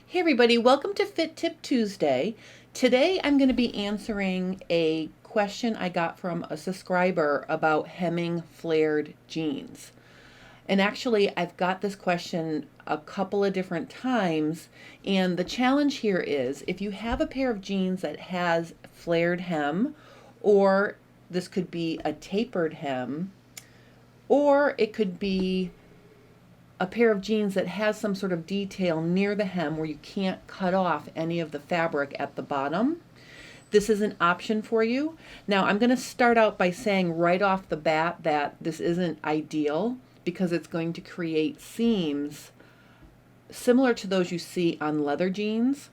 Hey everybody, welcome to Fit Tip Tuesday. Today I'm going to be answering a question I got from a subscriber about hemming flared jeans. And actually I've got this question a couple of different times, and the challenge here is if you have a pair of jeans that has flared hem, or this could be a tapered hem, or it could be a pair of jeans that has some sort of detail near the hem where you can't cut off any of the fabric at the bottom, this is an option for you. Now I'm going to start out by saying right off the bat that this isn't ideal because it's going to create seams similar to those you see on leather jeans.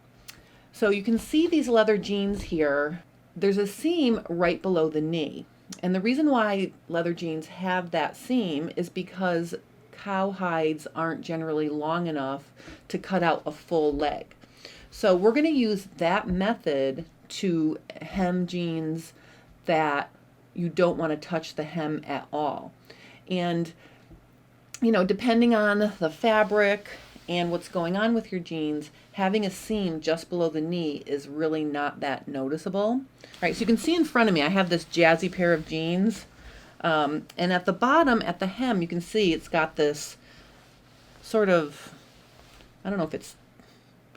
So you can see these leather jeans here. There's a seam right below the knee. And the reason why leather jeans have that seam is because cow hides aren't generally long enough to cut out a full leg. So we're going to use that method to hem jeans that you don't want to touch the hem at all. And, you know, depending on the fabric and what's going on with your jeans, having a seam just below the knee is really not that noticeable. All right, so you can see in front of me, I have this jazzy pair of jeans. And at the bottom, at the hem, you can see it's got this sort of, I don't know if it's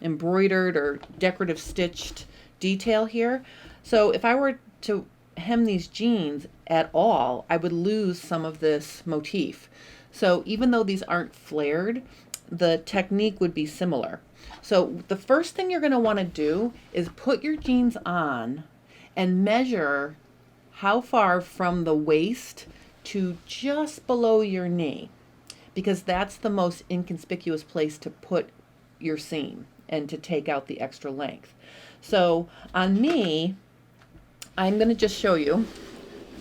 embroidered or decorative stitched detail here. So if I were to hem these jeans at all, I would lose some of this motif. So even though these aren't flared, the technique would be similar. So the first thing you're going to want to do is put your jeans on and measure how far from the waist to just below your knee, because that's the most inconspicuous place to put your seam and to take out the extra length. So on me, I'm going to just show you.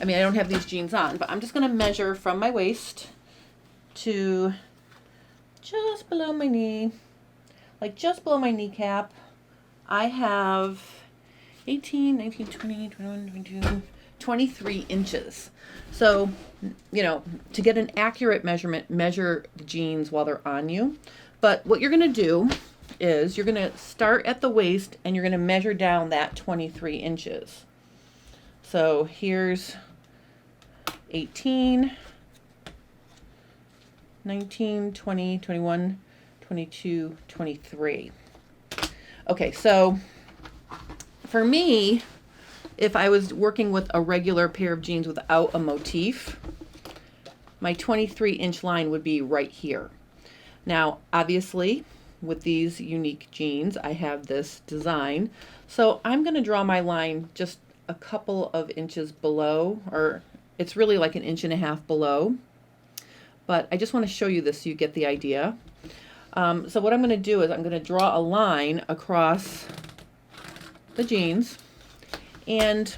I mean, I don't have these jeans on, but I'm just going to measure from my waist to just below my knee, like just below my kneecap. I have 18, 19, 20, 21, 22, 23 inches. So, you know, to get an accurate measurement, measure the jeans while they're on you. But what you're going to do is you're going to start at the waist and you're going to measure down that 23 inches. So here's 18, 19, 20, 21, 22, 23. Okay, so for me, if I was working with a regular pair of jeans without a motif, my 23-inch line would be right here. Now, obviously, with these unique jeans, I have this design. So I'm going to draw my line just a couple of inches below, or it's really like 1.5 inches below. But I just want to show you this so you get the idea. So what I'm going to do is I'm going to draw a line across the jeans. And,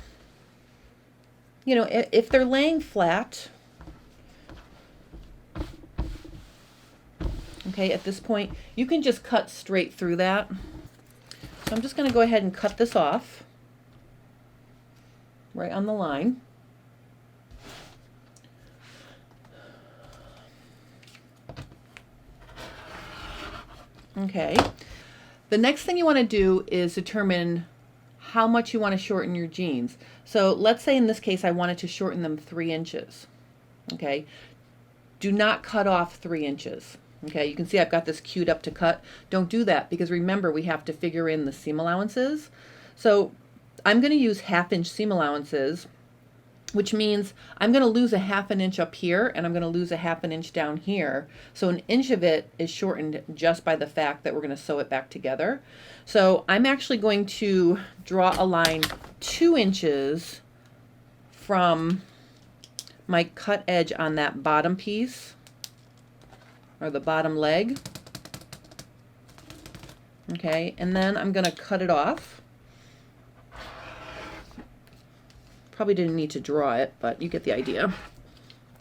you know, if they're laying flat, okay, at this point, you can just cut straight through that. So I'm just going to go ahead and cut this off right on the line. Okay. The next thing you want to do is determine how much you want to shorten your jeans. So let's say in this case I wanted to shorten them 3 inches. Okay, do not cut off 3 inches. Okay, you can see I've got this queued up to cut. Don't do that because remember we have to figure in the seam allowances. So I'm going to use 1/2 inch seam allowances, which means I'm going to lose 1/2 inch up here and I'm going to lose 1/2 inch down here. So 1 inch of it is shortened just by the fact that we're going to sew it back together. So I'm actually going to draw a line 2 inches from my cut edge on that bottom piece, or the bottom leg. Okay, and then I'm going to cut it off. Probably didn't need to draw it, but you get the idea.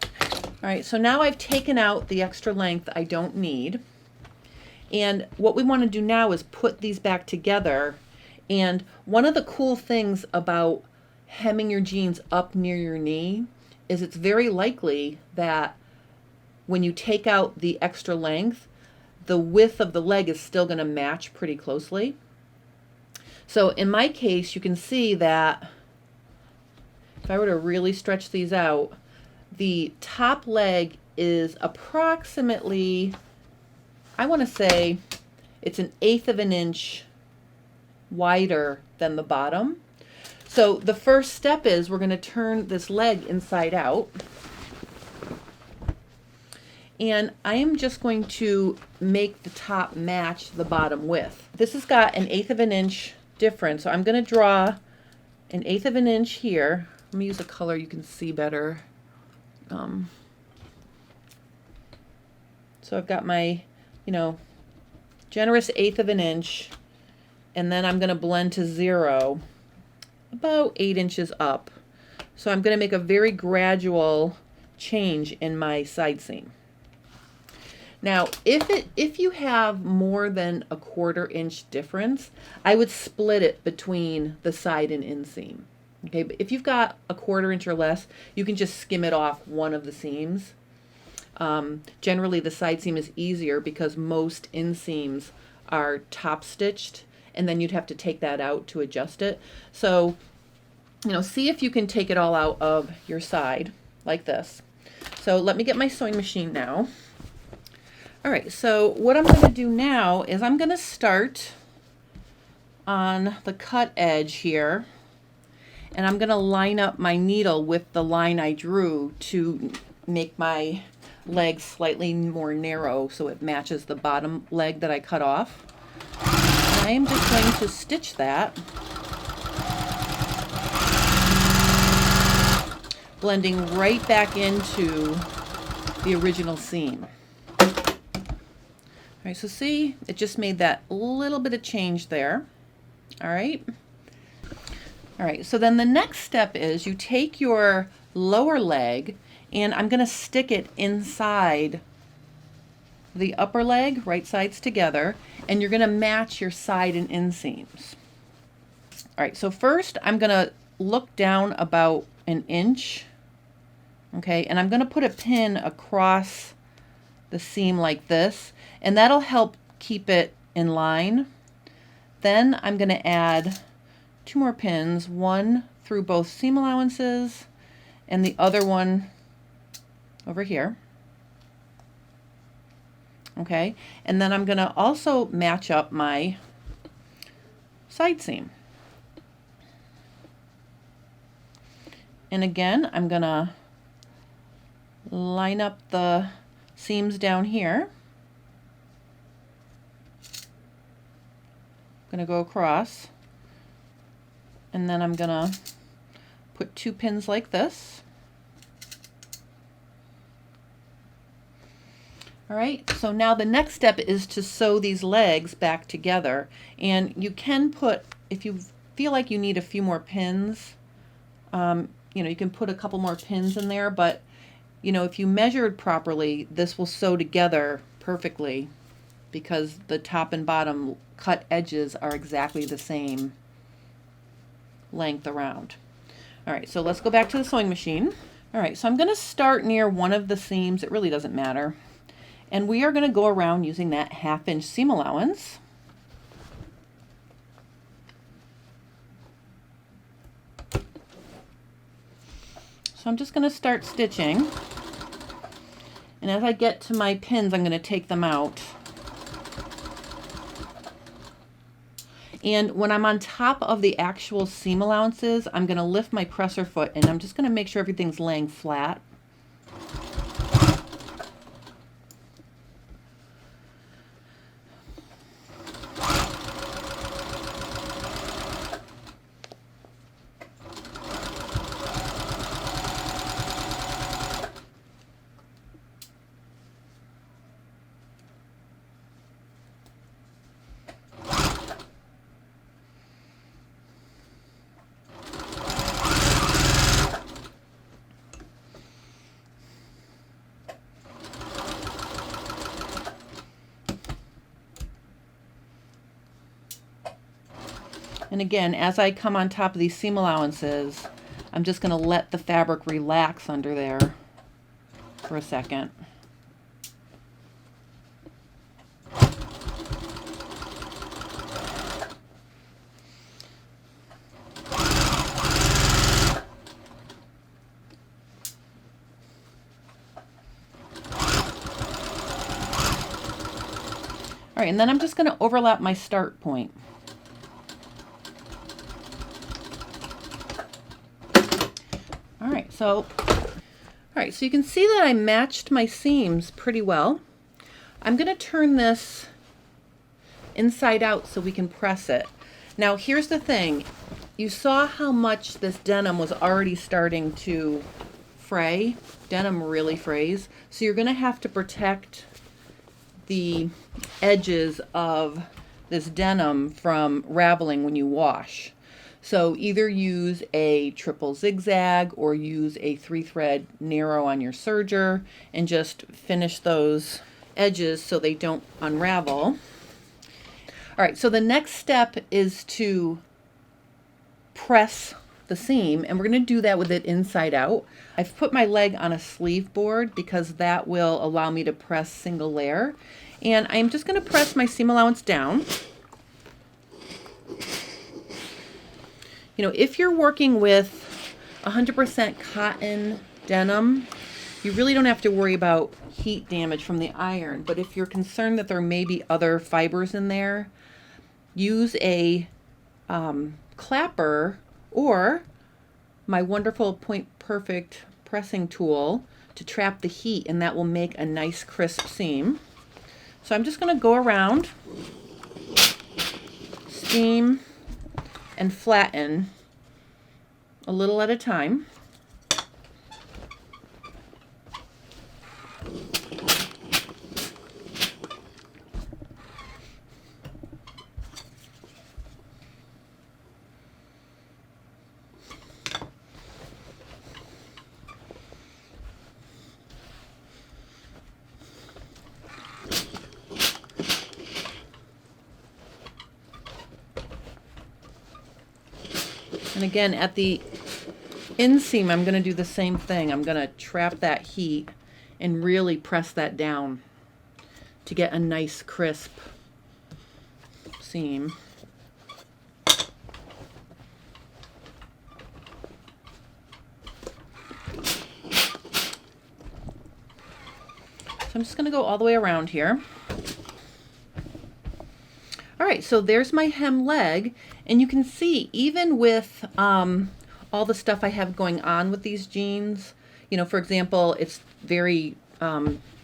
All right, so now I've taken out the extra length I don't need. And what we want to do now is put these back together. And one of the cool things about hemming your jeans up near your knee is it's very likely that when you take out the extra length, the width of the leg is still going to match pretty closely. So in my case, you can see that if I were to really stretch these out, the top leg is approximately, I want to say it's 1/8 of an inch wider than the bottom. So the first step is we're going to turn this leg inside out. And I am just going to make the top match the bottom width. This has got 1/8 of an inch difference, so I'm going to draw 1/8 of an inch here. Let me use a color you can see better. So I've got my, generous 1/8 of an inch, and then I'm going to blend to 0 about 8 inches up. So I'm going to make a very gradual change in my side seam. Now, if you have more than 1/4 inch difference, I would split it between the side and inseam. Okay, but if you've got 1/4 inch or less, you can just skim it off one of the seams. Generally, the side seam is easier because most inseams are top stitched, and then you'd have to take that out to adjust it. So, see if you can take it all out of your side like this. So let me get my sewing machine now. All right, so what I'm going to do now is I'm going to start on the cut edge here, and I'm going to line up my needle with the line I drew to make my leg slightly more narrow so it matches the bottom leg that I cut off. And I am just going to stitch that, blending right back into the original seam. All right, so see, it just made that little bit of change there. All right. All right, so then the next step is you take your lower leg, and I'm going to stick it inside the upper leg, right sides together, and you're going to match your side and inseams. All right, so first I'm going to look down about 1 inch, okay, and I'm going to put a pin across the seam like this, and that'll help keep it in line. Then I'm going to add 2 more pins, one through both seam allowances and the other one over here. Okay, and then I'm going to also match up my side seam. And again, I'm going to line up the seams down here. I'm going to go across, and then I'm going to put 2 pins like this. All right, so now the next step is to sew these legs back together, and you can put, if you feel like you need a few more pins, you can put a couple more pins in there, but if you measured properly, this will sew together perfectly because the top and bottom cut edges are exactly the same length around. All right, so let's go back to the sewing machine. All right, so I'm going to start near one of the seams. It really doesn't matter. And we are going to go around using that 1/2 inch seam allowance. So I'm just going to start stitching. And as I get to my pins, I'm going to take them out. And when I'm on top of the actual seam allowances, I'm going to lift my presser foot, and I'm just going to make sure everything's laying flat. And again, as I come on top of these seam allowances, I'm just going to let the fabric relax under there for a second. All All right, and then I'm just going to overlap my start point. All right, so you can see that I matched my seams pretty well. I'm going to turn this inside out so we can press it. Now here's the thing. You saw how much this denim was already starting to fray. Denim really frays. So you're going to have to protect the edges of this denim from raveling when you wash. So either use a triple zigzag or use a 3-thread narrow on your serger and just finish those edges so they don't unravel. All right, so the next step is to press the seam, and we're going to do that with it inside out. I've put my leg on a sleeve board because that will allow me to press single layer. And I'm just going to press my seam allowance down. You know, if you're working with 100% cotton denim, you really don't have to worry about heat damage from the iron. But if you're concerned that there may be other fibers in there, use a clapper or my wonderful Point Perfect pressing tool to trap the heat, and that will make a nice crisp seam. So I'm just going to go around, steam, and flatten a little at a time. And again, at the inseam, I'm going to do the same thing. I'm going to trap that heat and really press that down to get a nice crisp seam. So I'm just going to go all the way around here. All right, so there's my hem leg, and you can see even with all the stuff I have going on with these jeans, you know, for example, it's very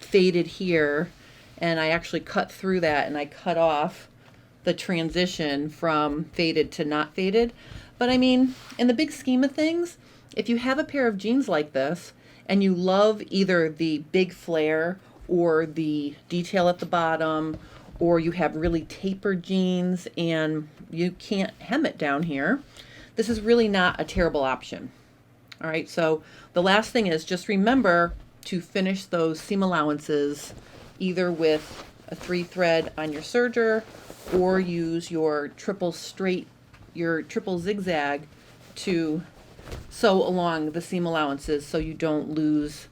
faded here, and I actually cut through that and I cut off the transition from faded to not faded. But I mean, in the big scheme of things, if you have a pair of jeans like this and you love either the big flare or the detail at the bottom, or you have really tapered jeans and you can't hem it down here, this is really not a terrible option. All right, so the last thing is just remember to finish those seam allowances either with a 3-thread on your serger or use your triple zigzag to sew along the seam allowances so you don't lose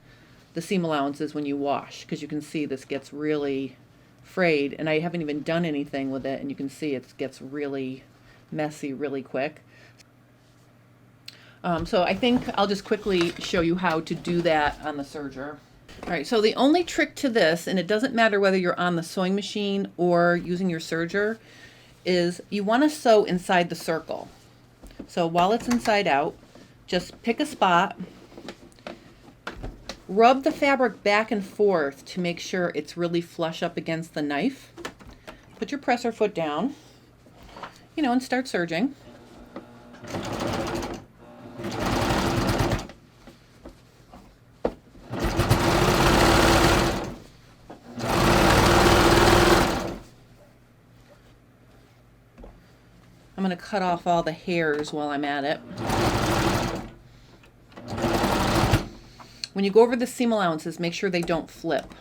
the seam allowances when you wash, because you can see this gets really frayed, and I haven't even done anything with it, and you can see it gets really messy really quick. So I think I'll just quickly show you how to do that on the serger. All right, so the only trick to this, and it doesn't matter whether you're on the sewing machine or using your serger, is you want to sew inside the circle. So while it's inside out, just pick a spot, rub the fabric back and forth to make sure it's really flush up against the knife. Put your presser foot down, you know, and start serging. I'm going to cut off all the hairs while I'm at it. When you go over the seam allowances, make sure they don't flip.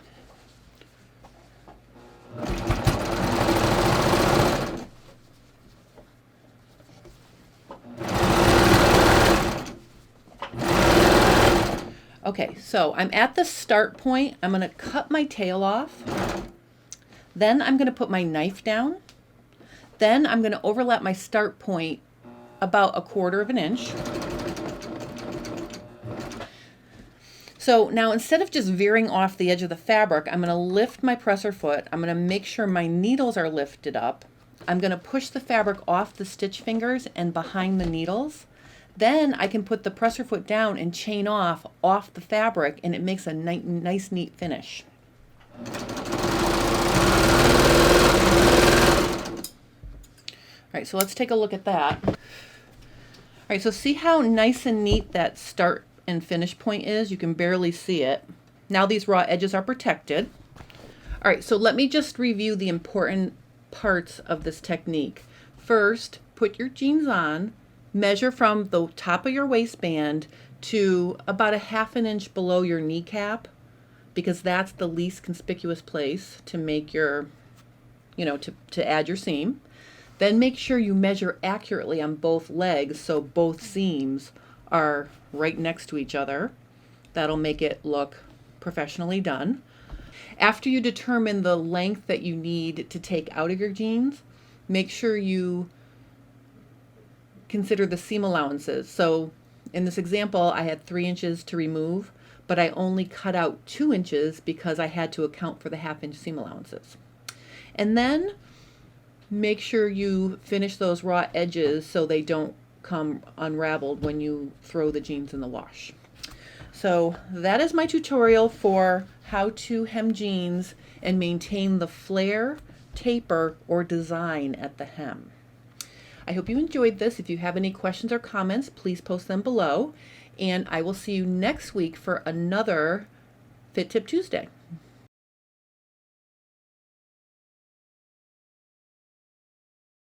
Okay, so I'm at the start point. I'm going to cut my tail off. Then I'm going to put my knife down. Then I'm going to overlap my start point about 1/4 of an inch. So now instead of just veering off the edge of the fabric, I'm going to lift my presser foot. I'm going to make sure my needles are lifted up. I'm going to push the fabric off the stitch fingers and behind the needles. Then I can put the presser foot down and chain off the fabric, and it makes a nice, neat finish. All right, so let's take a look at that. All right, so see how nice and neat that start and finish point is? You can barely see it. Now these raw edges are protected. All right, so let me just review the important parts of this technique. First, put your jeans on, measure from the top of your waistband to about a ½ inch below your kneecap, because that's the least conspicuous place to make your, to add your seam. Then make sure you measure accurately on both legs so both seams are right next to each other. That'll make it look professionally done. After you determine the length that you need to take out of your jeans, make sure you consider the seam allowances. So in this example, I had 3 inches to remove, but I only cut out 2 inches because I had to account for the ½ inch seam allowances. And then make sure you finish those raw edges so they don't come unraveled when you throw the jeans in the wash. So that is my tutorial for how to hem jeans and maintain the flare, taper, or design at the hem. I hope you enjoyed this. If you have any questions or comments, please post them below. And I will see you next week for another Fit Tip Tuesday.